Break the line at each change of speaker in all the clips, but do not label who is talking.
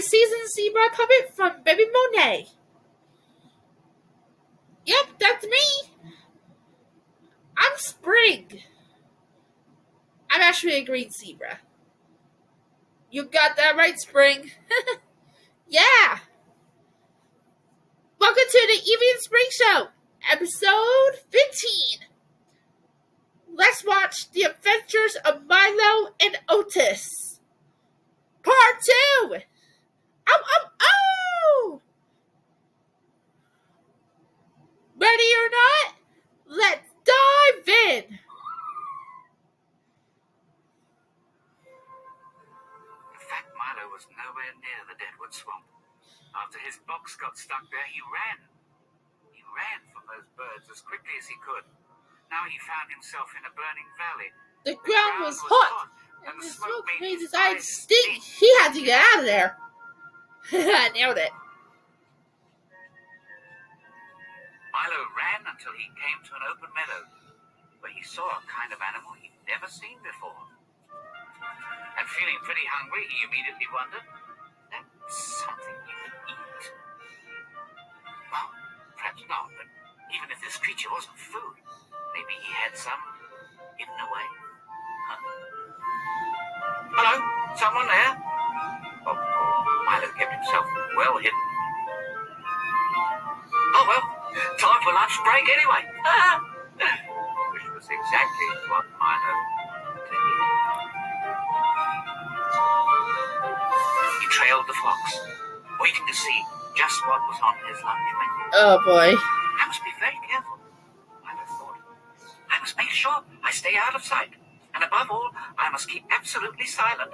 season zebra puppet from Baby Monet. Yep, that's me. I'm Spring. I'm actually a green zebra. You got that right, Spring. Yeah. Welcome to the Eevee and Spring Show, episode 15. Let's watch the adventures of Milo and Otis. Part 2. Oh! Ready or not? Let's dive in.
In fact, Milo was nowhere near the Deadwood Swamp. After his box got stuck there, he ran. He ran from those birds as quickly as he could. Now he found himself in a burning valley.
The ground was hot, and the smoke made his eyes stink. He had to get out of there. I nailed it.
Milo ran until he came to an open meadow, where he saw a kind of animal he'd never seen before. And feeling pretty hungry, he immediately wondered, that's something you can eat. Well, perhaps not, but even if this creature wasn't food, maybe he had some hidden away. Huh? Hello? Someone there? Oh, Milo kept himself well hidden. Oh, well, time for lunch break anyway. Which was exactly what Milo did. He trailed the fox, waiting to see just what was on his lunch menu.
Oh boy.
I must be very careful, Milo thought. I must make sure I stay out of sight. And above all, I must keep absolutely silent.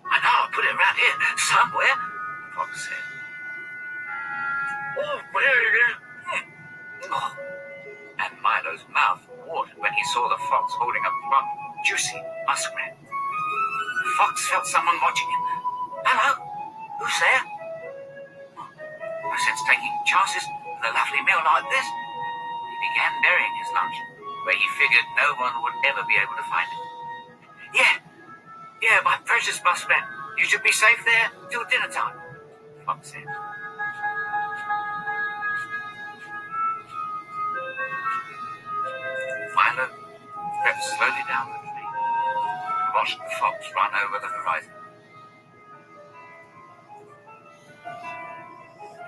I know I'll put it around here somewhere, the fox said. Oh, where is it? Oh. And Milo's mouth watered when he saw the fox holding a plump, juicy muskrat. The fox felt someone watching him. Hello? Who's there? I sense taking chances with a lovely meal like this. He began burying his lunch, where he figured no one would ever be able to find it. Yeah, my precious muskrat. You should be safe there till dinner time, the fox said. Milo crept slowly down the tree and watched the fox run over the horizon.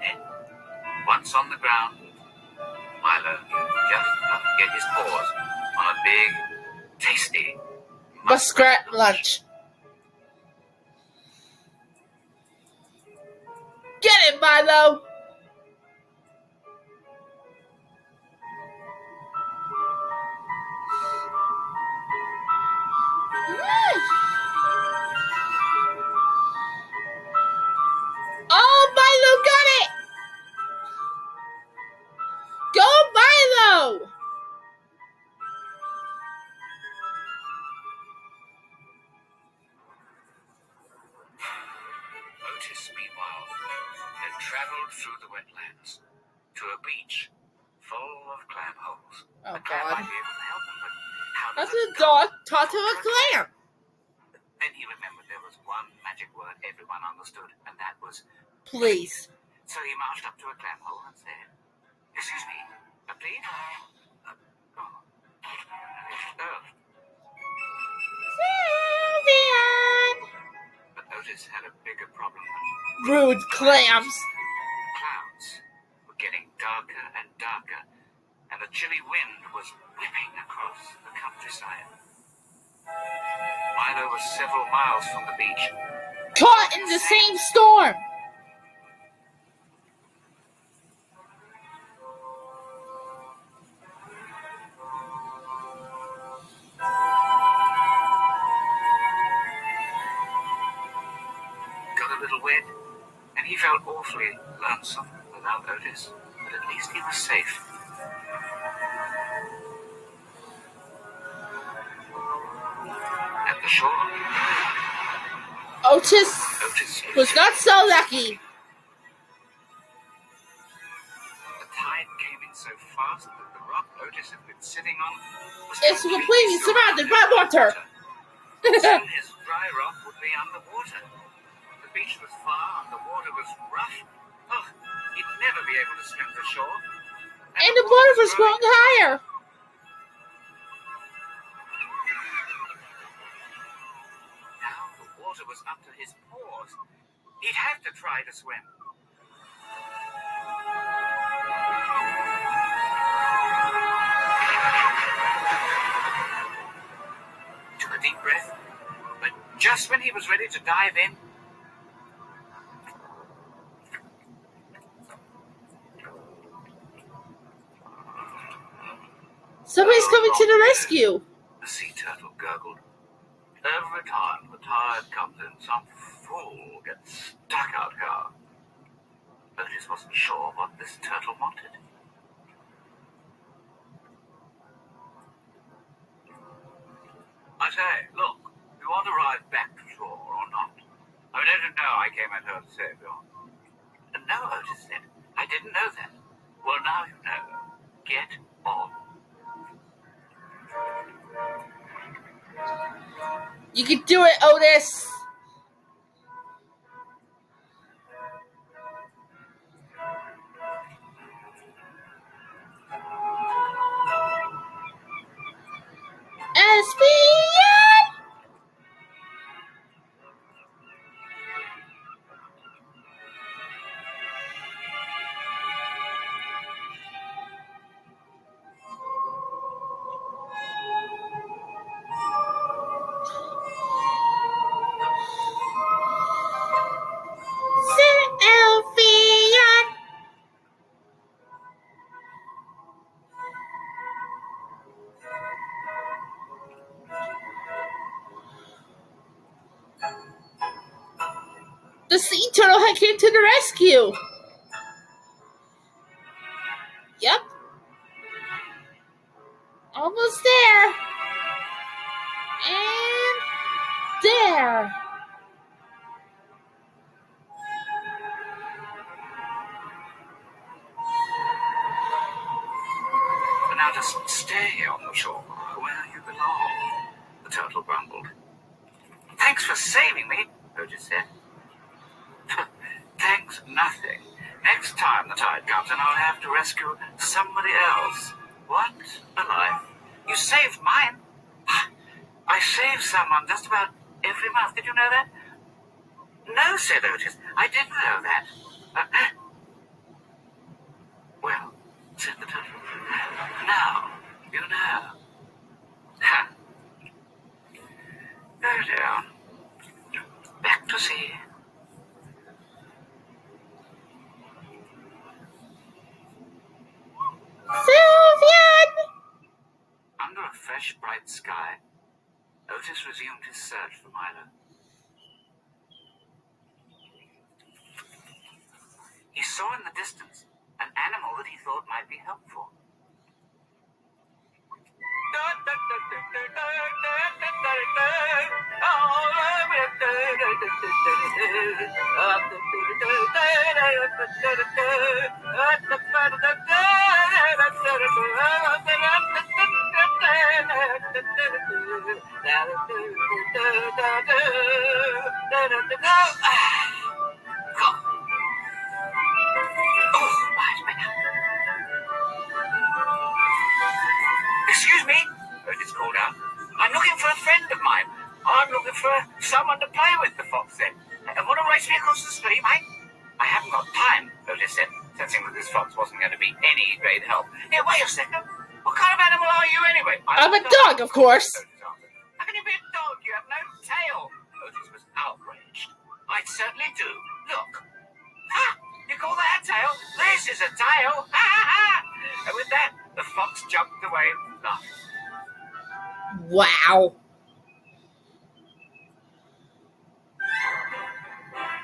Then, once on the ground, Milo just had to get his paws on a big, tasty
Muskrat lunch. Get it, Milo! Oh, Milo got it! Go, Milo!
Otis, meanwhile, had traveled through the wetlands to a beach full of clam holes.
Oh,
A clam
God.
might be able to help him, but how
That's
does
a dog taught to a clam.
Then he remembered there was one magic word everyone understood, and that was
Please.
So he marched up to a clam hole and said, "Excuse me, please?"
Sylvian!
But Otis had a bigger problem.
Rude clams.
The clouds were getting darker and darker, and a chilly wind was whipping across the countryside. Milo was several miles from the beach.
Caught in the same storm.
Got a little wet, and he felt awfully lonesome without Otis, but at least he was safe. At the shore,
Otis was not so lucky.
the tide came in so fast that the rock Otis had been sitting on was
It's completely surrounded by water.
Soon his dry rock would be underwater. The beach was far and the water was rough. Oh, he'd never be able to swim to shore.
And the water was growing higher.
Now the water was up to his paws. He'd have to try to swim. Took a deep breath, but just when he was ready to dive in,
Somebody's coming to the rescue.
the sea turtle gurgled. Every time the tide comes in, some fool gets stuck out here. Otis wasn't sure what this turtle wanted. I say, look, you want to ride back to shore or not? I didn't know I came out here to save you. No, Otis said. I didn't know that. Well, now you know. Get on.
You can do it, Otis. Espion! Sylveon! The sea turtle had came to the rescue. Yep. Almost there. And there.
But now just stay on the shore where you belong, the turtle grumbled. Thanks for saving me, Otis said. Thanks nothing. Next time the tide comes in, I'll have to rescue somebody else. What a life. You saved mine. I save someone just about every month. Did you know that? No, said Otis. I didn't know that. Well, said the turtle. Now, you know. Ha. Go down. Back to sea.
Sylveon!
Under a fresh, bright sky, Otis resumed his search for Milo. He saw in the distance an animal that he thought might be helpful. Excuse me, Otis called out. I'm looking for a friend of mine. I'm looking for someone to play with, the fox said. Want to race me across the stream, eh? I haven't got time, Otis said, sensing that this fox wasn't going to be any great help. Here, wait a second. What kind of animal are you anyway?
I'm a dog, of course.
Otis answered. How can you be a dog? You have no tail. Otis was outraged. I certainly do. Look. Ha! You call that a tail? This is a tail. Ha ha ha! And with that, the fox jumped away, laughing.
Wow.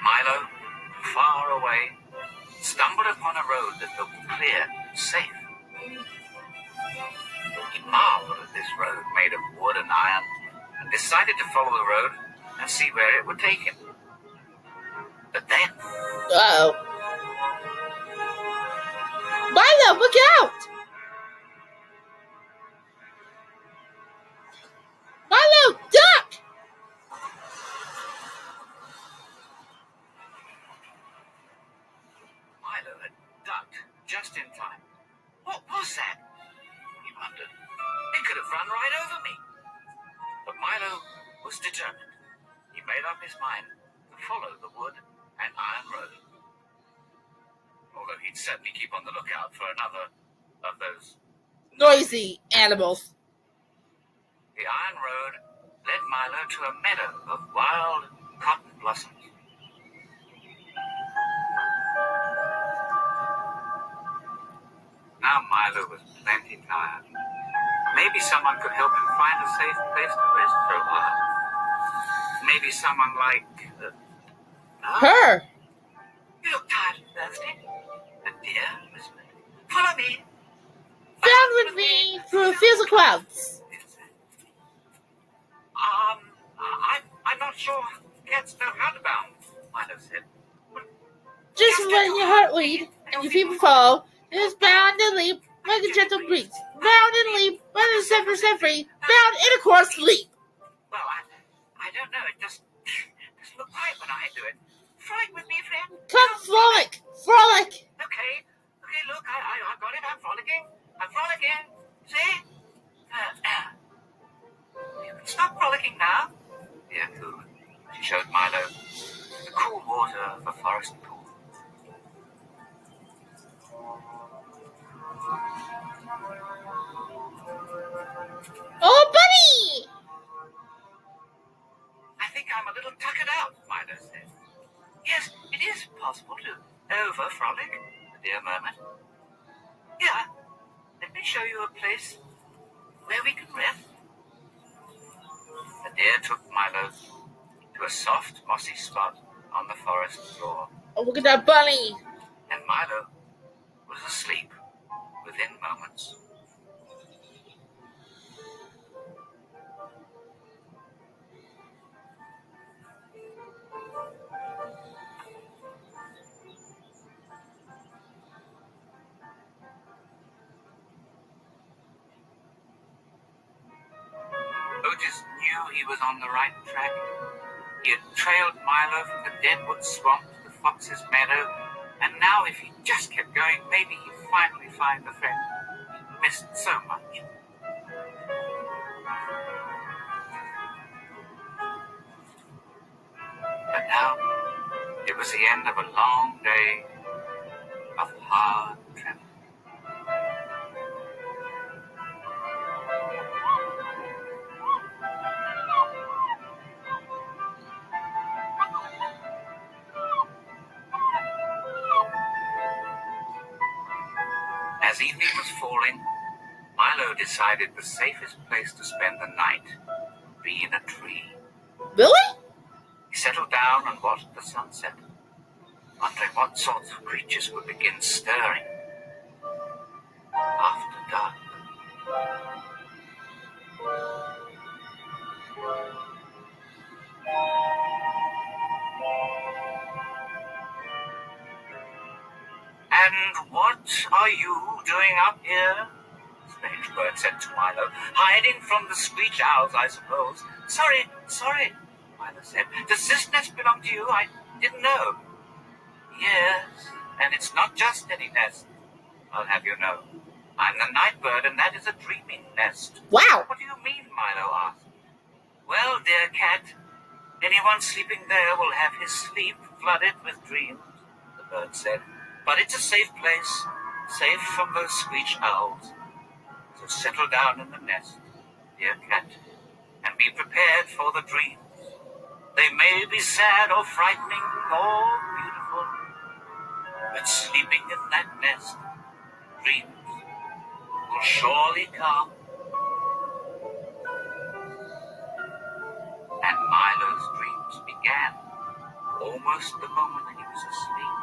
Milo, far away, stumbled upon a road that looked clear, safe. He marveled at this road made of wood and iron and decided to follow the road and see where it would take him. But then,
Uh-oh. Milo, look out!
was determined. He made up his mind to follow the wood and iron road. Although he'd certainly keep on the lookout for another of those
noisy animals.
The iron road led Milo to a meadow of wild cotton blossoms. Now Milo was plenty tired. Maybe someone could help him find a safe place to rest for a while. Maybe someone like...
Her.
You look tired and thirsty. The deer whispered. Follow me.
Down with me through the fields of clouds.
I'm not sure cats know how to bound, Milo said.
Just let your heart lead and your feet follow. It is bound and leap like a gentle breeze. Bound and leap, but it's never set free. Bound and of course leap.
Well, I don't know. It just look quiet when I do it. Frolic with me, friend.
Come frolic, frolic.
Okay, look, I got it. I'm frolicking. See? You can stop frolicking now. Yeah, cool. She showed Milo the cool water of a forest pool.
Oh, buddy!
I think I'm a little tuckered out, Milo said. Yes, it is possible to over-frolic, the deer murmured. Yeah, let me show you a place where we can rest. The deer took Milo to a soft, mossy spot on the forest floor.
Oh, look at that bunny.
And Milo was asleep within moments. Otis knew he was on the right track. He had trailed Milo from the deadwood swamp to the fox's meadow, and now if he just kept going, maybe he'd finally find the friend he'd missed so much. But now, it was the end of a long day of hard travel. As evening was falling, Milo decided the safest place to spend the night would be in a tree.
Really?
He settled down and watched the sunset, wondering what sorts of creatures would begin stirring after dark. And what are you doing up here? Strange bird said to Milo. Hiding from the screech owls, I suppose. Sorry, Milo said. Does this nest belong to you? I didn't know. Yes, and it's not just any nest, I'll have you know. I'm the night bird, and that is a dreaming nest.
Wow.
What do you mean? Milo asked. Well, dear cat, anyone sleeping there will have his sleep flooded with dreams, the bird said. But it's a safe place, safe from those screech owls. So settle down in the nest, dear cat, and be prepared for the dreams. They may be sad or frightening or beautiful, but sleeping in that nest, dreams will surely come. And Milo's dreams began almost the moment he was asleep.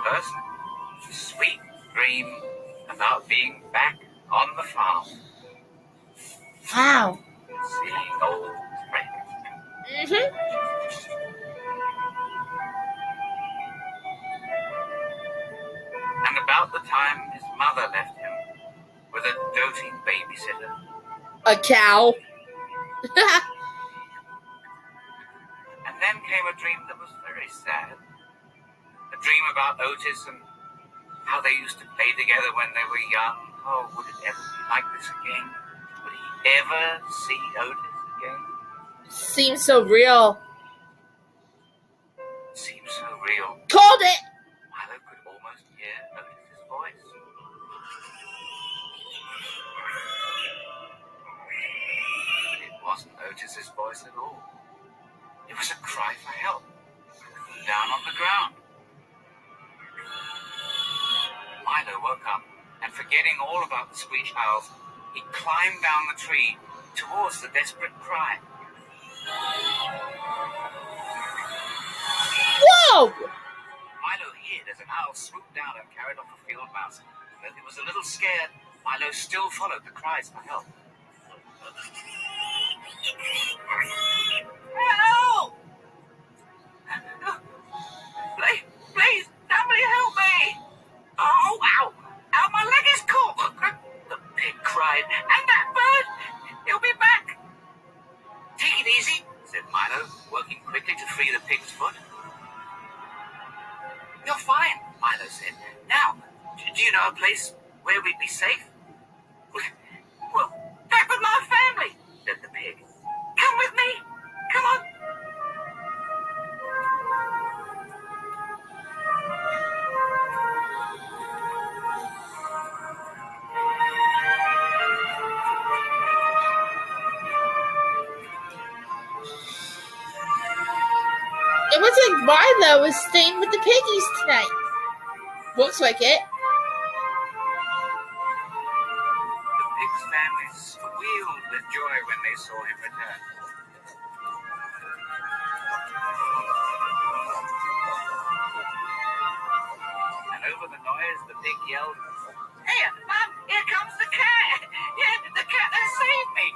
First, a sweet dream about being back on the farm.
Wow.
Seeing old friends. And about the time his mother left him with a doting babysitter.
A cow.
And then came a dream that was very sad. A dream about Otis and how they used to play together when they were young. Oh, would it ever be like this again? Would he ever see Otis again?
Seems so real.
Seems so real.
Called it!
Milo could almost hear Otis's voice. But it wasn't Otis's voice at all. It was a cry for help from down on the ground. Milo woke up, and forgetting all about the screech owls, he climbed down the tree towards the desperate cry.
Whoa!
Milo hid as an owl swooped down and carried off a field mouse. Though he was a little scared, Milo still followed the cries for help. Help! Please, somebody help me! Oh, ow! Ow, my leg is caught! The pig cried. And that bird! He'll be back! Take it easy, said Milo, working quickly to free the pig's foot. You're fine, Milo said. Now, do you know a place where we'd be safe? Well, back with my family, said the pig. Come with me. Come on.
It looks like Milo is staying with the piggies tonight. Looks like it.
The pig's family squealed with joy when they saw him return. And over the noise, the pig yelled, Here, Mum, here comes the cat! Yeah, the cat that saved me!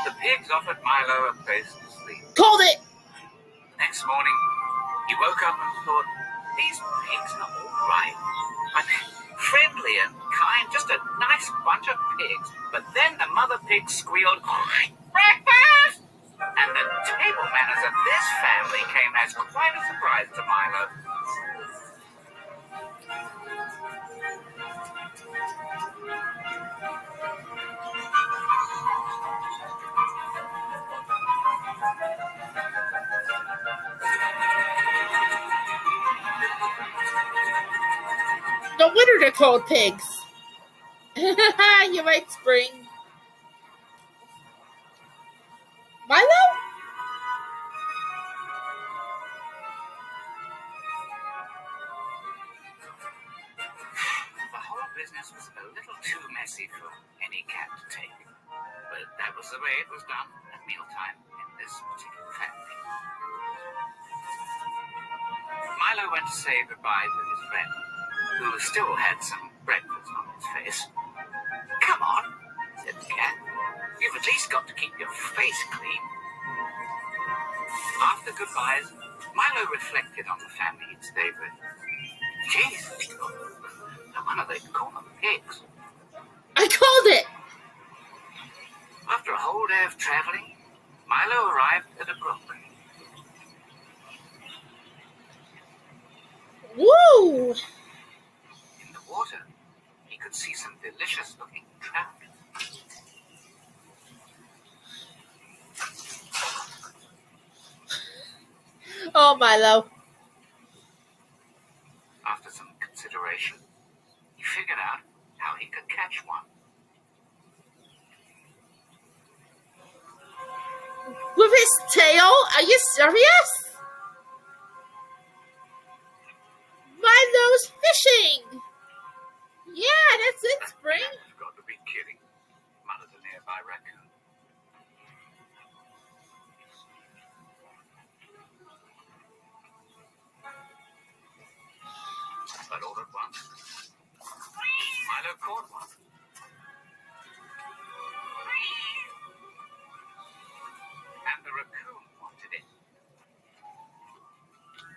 The pigs offered Milo a place to sleep.
Called it!
Next morning, he woke up and thought, these pigs are all right. I'm friendly and kind, just a nice bunch of pigs. But then the mother pig squealed, breakfast! And the table manners of this family came as quite a surprise to Milo.
No wonder they're called pigs. You're right, Spring. Milo?
The whole business was a little too messy for any cat to take. But that was the way it was done at mealtime in this particular family. Milo went to say goodbye to his friend, who still had some breakfast on his face. Come on, said the cat. You've at least got to keep your face clean. After goodbyes, Milo reflected on the family he'd stayed with. Jeez, no wonder they call them pigs.
I called it!
After a whole day of traveling, Milo arrived at a brook.
Woo!
In the water, he could see some delicious-looking trout.
Oh, Milo.
After some consideration, he figured out how he could catch one.
With his tail? Are you serious? Milo's fishing! Yeah, that's it, Spring.
You've got to be kidding, muttered a nearby raccoon. But all at once, Milo caught one. And the raccoon wanted it.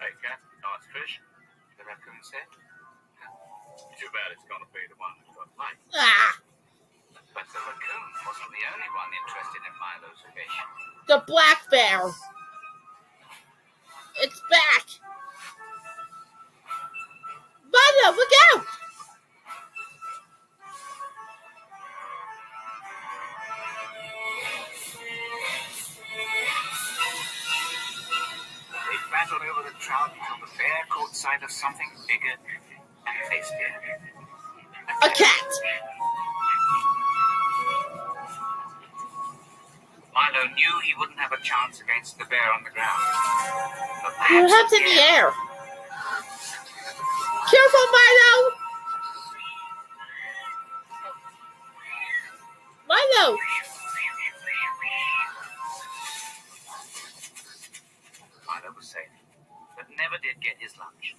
Hey, cat, nice fish, the raccoon said. Too bad it's gonna be the one who's got light.
Ah,
But the raccoon wasn't the only one interested in Milo's fish.
the black bear. It's back. Milo! Milo, look out!
They battled over the trout until the bear caught sight of something bigger and tastier.
A cat.
Milo knew he wouldn't have a chance against the bear on the ground. But
Perhaps in the air. Careful, Milo! Milo!
Milo was safe, but never did get his lunch.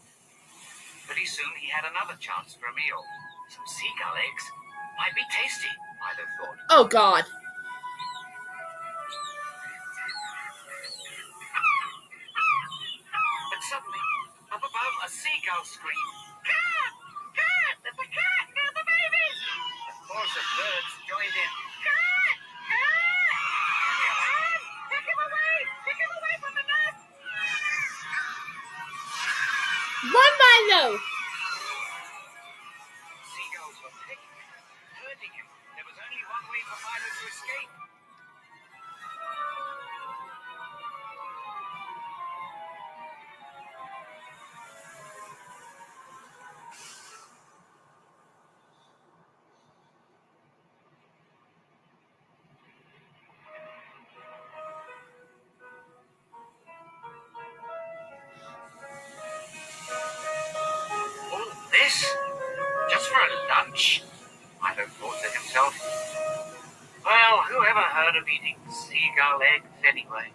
Pretty soon he had another chance for a meal. Some seagull eggs might be tasty, Milo thought.
Oh, God.
But suddenly, up above, a seagull screamed. Cat! Cat! There's a cat near the babies! A chorus of birds joined in. Cat! Cat! Run! Take him away! Take him away from the nest!
Run, Milo!
Seagulls were picking him, hurting him. There was only one way for Milo to escape. All this? Just for a lunch? Milo thought to himself. Well, whoever heard of eating seagull eggs anyway?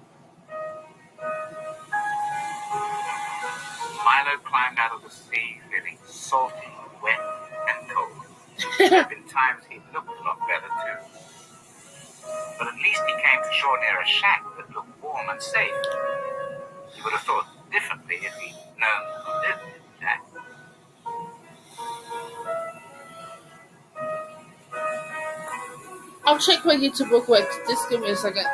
Milo climbed out of the sea feeling salty, wet, and cold. There have been times he looked a lot better too. But at least he came to shore near a shack that looked warm and safe. He would have thought differently if he'd known who lived in the shack.
I'll check my YouTube real quick. Just give me a second.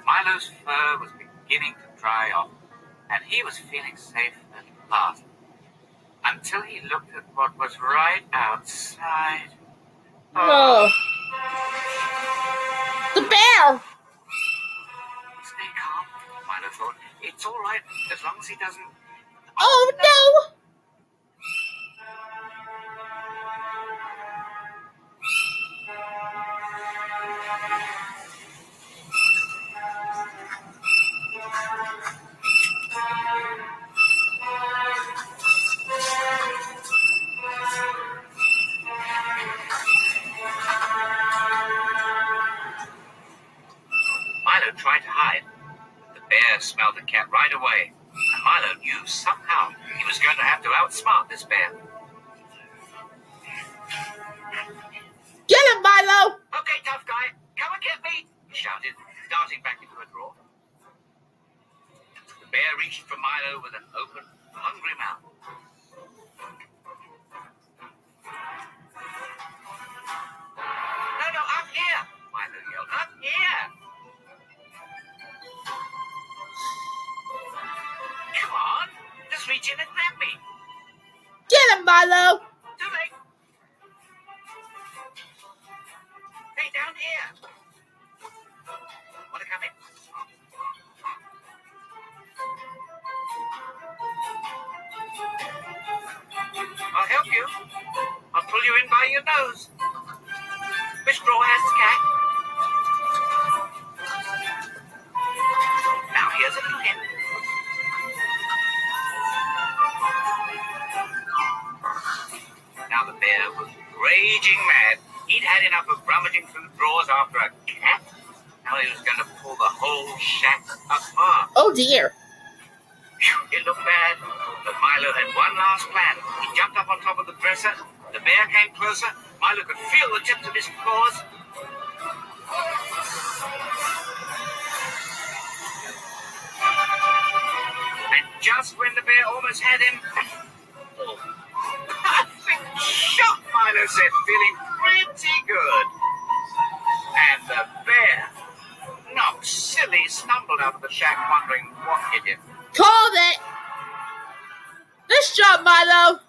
Milo's fur was beginning to dry off, and he was feeling safe at last. Until he looked at what was right outside.
Oh. The bear!
Stay calm, Milo thought. It's all right, as long as he doesn't...
Oh, no!
Milo tried to hide. The bear smelled the cat right away, and Milo knew somehow he was going to have to outsmart this bear.
Get him, Milo!
Okay, tough guy, come and get me, he shouted, darting back into a drawer. The bear reached for Milo with an open, hungry mouth. No, up here, Milo yelled, up here. Come on, just reach in and grab me.
Get him, Milo!
Too late. Hey, down here. Want to come in? I'll help you. I'll pull you in by your nose. Which drawer has the cat? Now here's a little hint. Now the bear was raging mad. He'd had enough of rummaging through drawers after a cat. Now he was going to pull the whole shack apart.
Oh, dear.
Phew, it looked bad. Milo had one last plan. He jumped up on top of the dresser. The bear came closer. Milo could feel the tips of his claws. And just when the bear almost had him... Perfect shot, Milo said, feeling pretty good. And the bear, knocked silly, stumbled out of the shack wondering what hit him.
Called it! Nice job, Milo!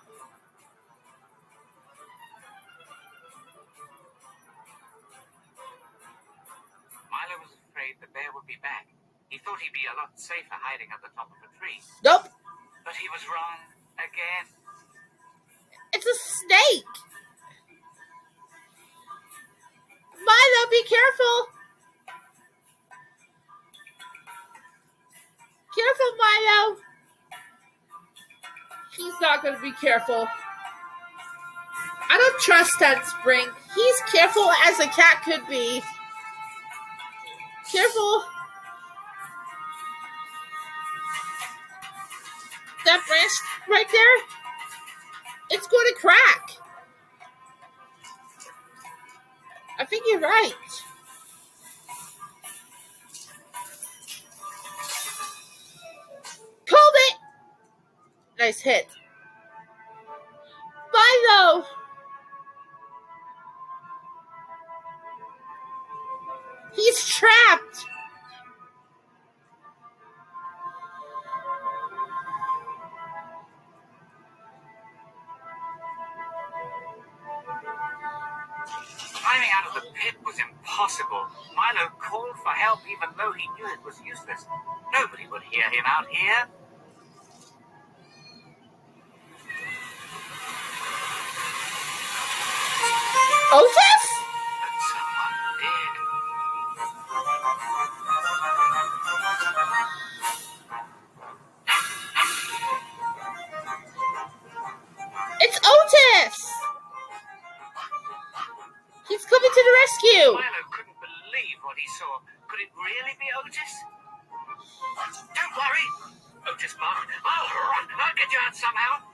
Milo was afraid the bear would be back. He thought he'd be a lot safer hiding at the top of a tree.
Nope.
But he was wrong again.
It's a snake! Milo, be careful! Careful, Milo! He's not going to be careful. I don't trust that Spring. He's careful as a cat could be. Careful. That branch right there, it's going to crack. I think you're right. Called it! Nice hit. Milo! He's trapped!
Climbing out of the pit was impossible. Milo called for help even though he knew it was useless. Nobody would hear him out here.
Otis?
But someone did.
It's Otis! He's coming to the rescue!
Milo couldn't believe what he saw. Could it really be Otis? Don't worry, Otis barked. I'll get you out somehow.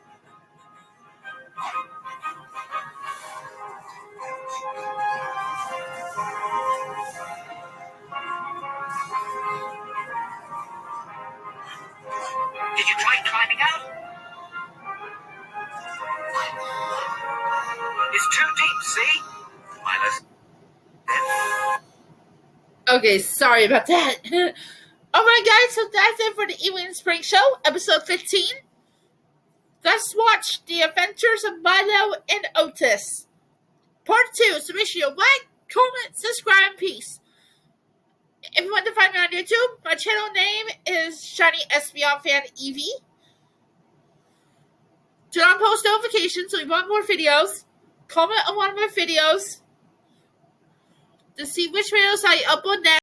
Did you try climbing out? It's too deep, see? Milo's...
Okay, sorry about that. Alright guys, so that's it for the Eevee and Spring Show, episode 15. Let's watch the adventures of Milo and Otis. Part 2, so make sure you like, comment, subscribe, and peace. If you want to find me on YouTube, my channel name is Shiny Espeon Fan Eevee. Turn on post notifications so you want more videos. Comment on one of my videos to see which videos I upload next.